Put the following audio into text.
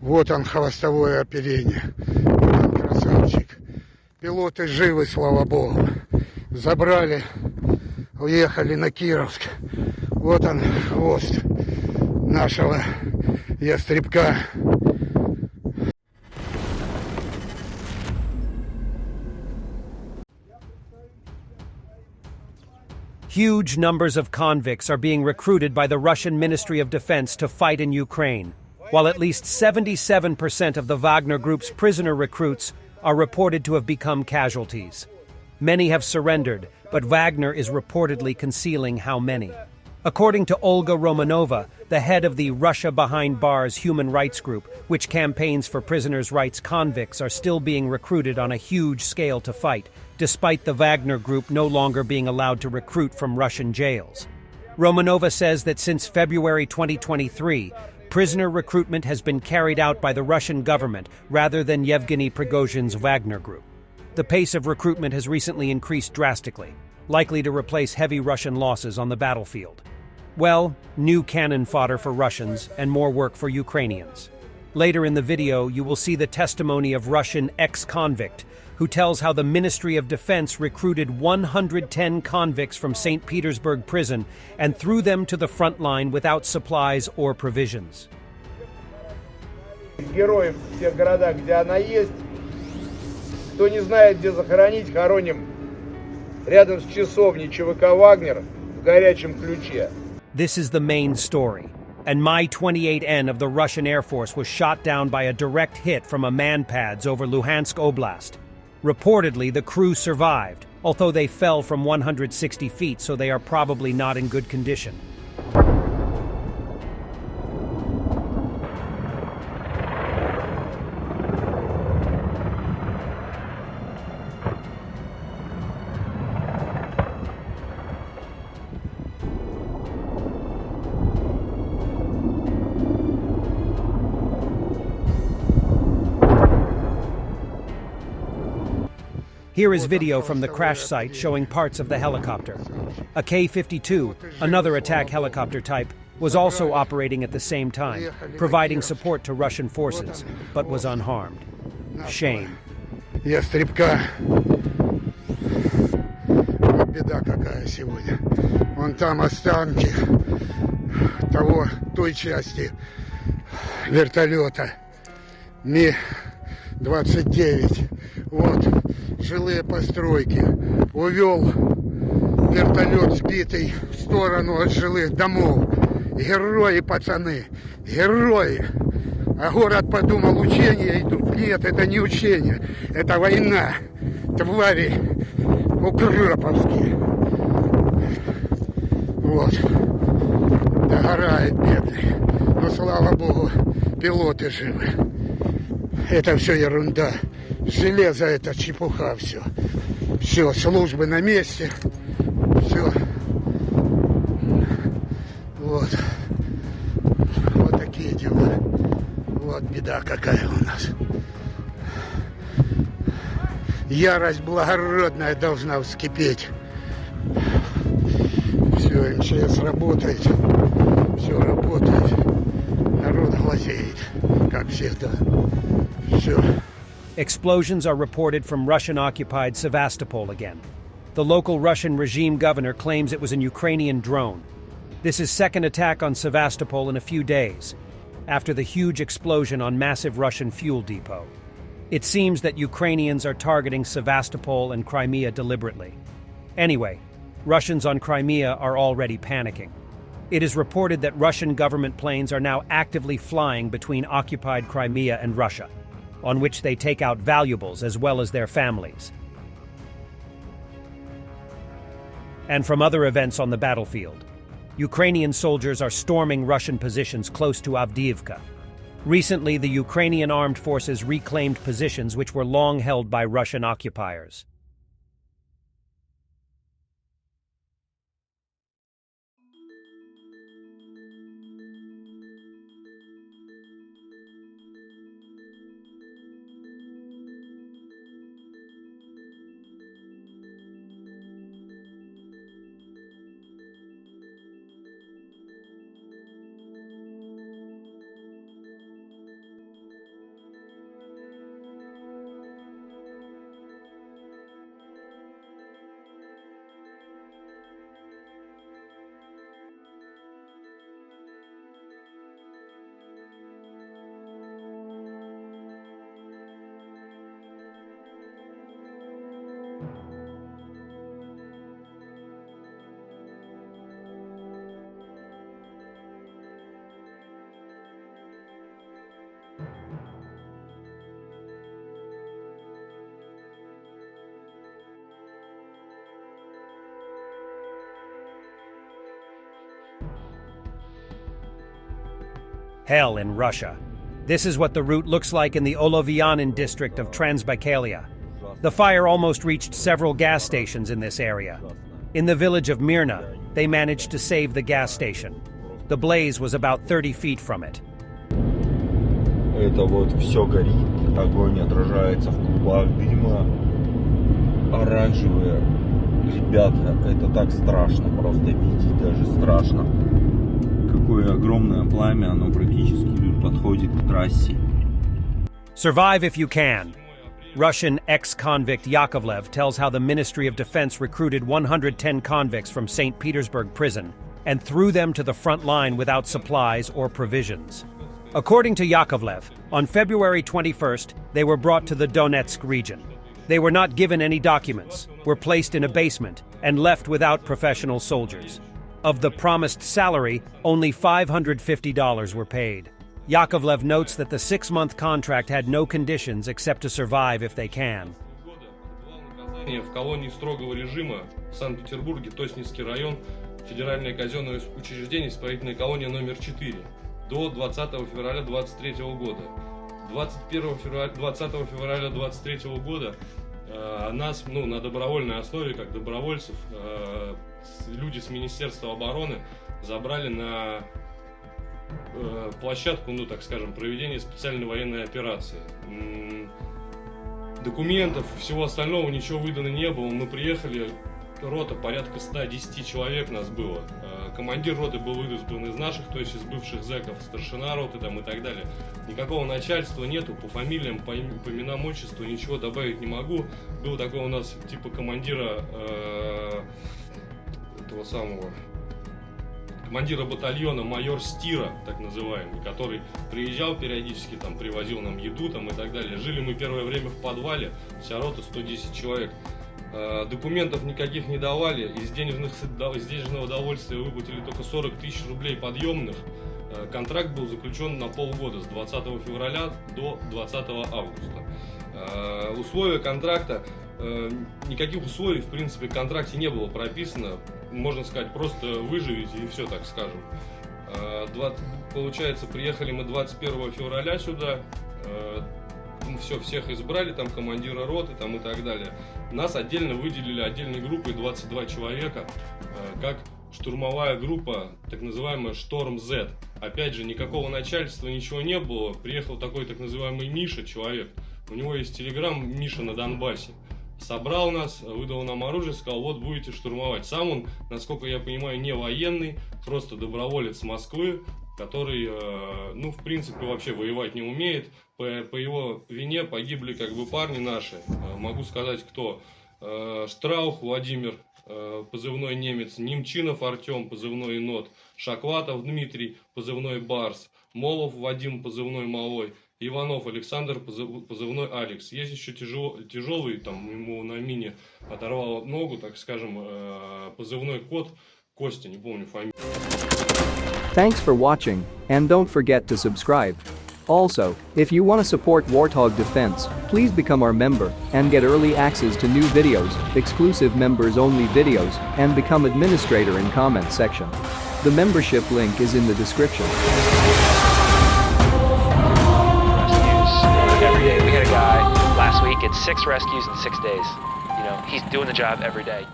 Вот он, хвостовое оперение. Вот он, красавчик. Пилоты живы, слава богу. Забрали, уехали на Кировск. Вот он, хвост нашего ястребка. Huge numbers of convicts are being recruited by the Russian Ministry of Defense to fight in Ukraine, while at least 77% of the Wagner Group's prisoner recruits are reported to have become casualties. Many have surrendered, but Wagner is reportedly concealing how many. According to Olga Romanova, the head of the Russia Behind Bars human rights group, which campaigns for prisoners' rights, convicts are still being recruited on a huge scale to fight, despite the Wagner Group no longer being allowed to recruit from Russian jails. Romanova says that since February 2023, prisoner recruitment has been carried out by the Russian government rather than Yevgeny Prigozhin's Wagner Group. The pace of recruitment has recently increased drastically, likely to replace heavy Russian losses on the battlefield. Well, new cannon fodder for Russians and more work for Ukrainians. Later in the video, you will see the testimony of Russian ex-convict who tells how the Ministry of Defense recruited 110 convicts from St. Petersburg prison and threw them to the front line without supplies or provisions. Героев в тех городах, где она есть. Кто не знает, где захоронить, хороним рядом с часовней ЧВК «Вагнер» в горячем ключе. This is the main story. And Mi-28N of the Russian Air Force was shot down by a direct hit from a MANPADS over Luhansk Oblast. Reportedly, the crew survived, although they fell from 160 feet, so they are probably not in good condition. Here is video from the crash site showing parts of the helicopter. A K-52, another attack helicopter type, was also operating at the same time, providing support to Russian forces, but was unharmed. Shame. Ястребка. Беда какая сегодня. Вон там останки той части вертолета Ми-29. Вот жилые постройки. Увел вертолет сбитый в сторону от жилых домов. Герои, пацаны, герои. А город подумал, учения идут. Нет, это не учения, это война. Твари укроповские. Вот. Догорает бедный. Но, слава богу, пилоты живы. Это все ерунда. Железо это чепуха, все. Все, службы на месте. Все. Вот. Вот такие дела. Вот беда какая у нас. Ярость благородная должна вскипеть. Все, МЧС работает. Все работает. Народ глазеет, как всегда. Все. Explosions are reported from Russian-occupied Sevastopol again. The local Russian regime governor claims it was an Ukrainian drone. This is second attack on Sevastopol in a few days, after the huge explosion on massive Russian fuel depot. It seems that Ukrainians are targeting Sevastopol and Crimea deliberately. Anyway, Russians on Crimea are already panicking. It is reported that Russian government planes are now actively flying between occupied Crimea and Russia, on which they take out valuables as well as their families. And from other events on the battlefield, Ukrainian soldiers are storming Russian positions close to Avdiivka. Recently, the Ukrainian armed forces reclaimed positions which were long held by Russian occupiers. Hell in Russia. This is what the route looks like in the Olovianin district of Transbaikalia. The fire almost reached several gas stations in this area. In the village of Mirna, they managed to save the gas station. The blaze was about 30 feet from it. Это вот все горит, огонь отражается в клубах дыма, оранжевые. Ребята, это так страшно, просто видеть даже страшно. Какое огромное пламя, оно практически подходит к трассе. Survive if you can. Russian ex-convict Yakovlev tells how the Ministry of Defense recruited 110 convicts from St. Petersburg prison and threw them to the front line without supplies or provisions. According to Yakovlev, on February 21st, they were brought to the Donetsk region. They were not given any documents, were placed in a basement, and left without professional soldiers. Of the promised salary, only $550 were paid. Yakovlev notes that the 6-month contract had no conditions except to survive if they can. В колонии строгого режима в Санкт-Петербурге, Тоснинский район, Федеральное казенное учреждение, исправительная колония номер 4, до 20 февраля 2023 года. 20 февраля 2023 года нас на добровольной основе, как добровольцев, люди с Министерства обороны забрали на площадку, так скажем, проведения специальной военной операции. Документов, всего остального ничего выдано не было. Мы приехали, рота порядка 110 человек нас было. Командир роты был вызван из наших, то есть из бывших зэков, старшина роты там и так далее. Никакого начальства нету, по фамилиям, по именам, отчеству ничего добавить не могу. Был такой у нас типа командира этого самого... командира батальона майор Стира, так называемый, который приезжал периодически, там, привозил нам еду там, и так далее. Жили мы первое время в подвале, вся рота 110 человек. Документов никаких не давали, из денежного удовольствия выплатили только 40 тысяч рублей подъемных. Контракт был заключен на полгода, с 20 февраля до 20 августа. Условия контракта, никаких условий в принципе в контракте не было прописано. Можно сказать, просто выживите и все, так скажем. Получается, приехали мы 21 февраля сюда, всех избрали, там командира роты там, и так далее. Нас отдельно выделили отдельной группой 22 человека, как штурмовая группа, так называемая Шторм Z. Опять же, никакого начальства, ничего не было. Приехал такой так называемый Миша, человек. У него есть телеграм «Миша на Донбассе». Собрал нас, выдал нам оружие, сказал, вот будете штурмовать. Сам он, насколько я понимаю, не военный, просто доброволец Москвы, который, в принципе, вообще воевать не умеет. По его вине погибли как бы парни наши. Могу сказать, кто. Штраух Владимир, позывной немец, Немчинов Артем, позывной Енот, Шакватов Дмитрий, позывной Барс, Молов Вадим, позывной Малой, Иванов Александр, позывной Алекс. Есть еще тяжелый, там ему на мине оторвало ногу, так скажем, позывной Кот, Костя, не помню фамилию. Thanks for watching, and don't forget to subscribe. Also, if you want to support Warthog Defense, please become our member and get early access to new videos, exclusive members-only videos, and become administrator in comment section. The membership link is in the description. Every day. We had a guy last week, it's 6 rescues in 6 days. He's doing the job every day.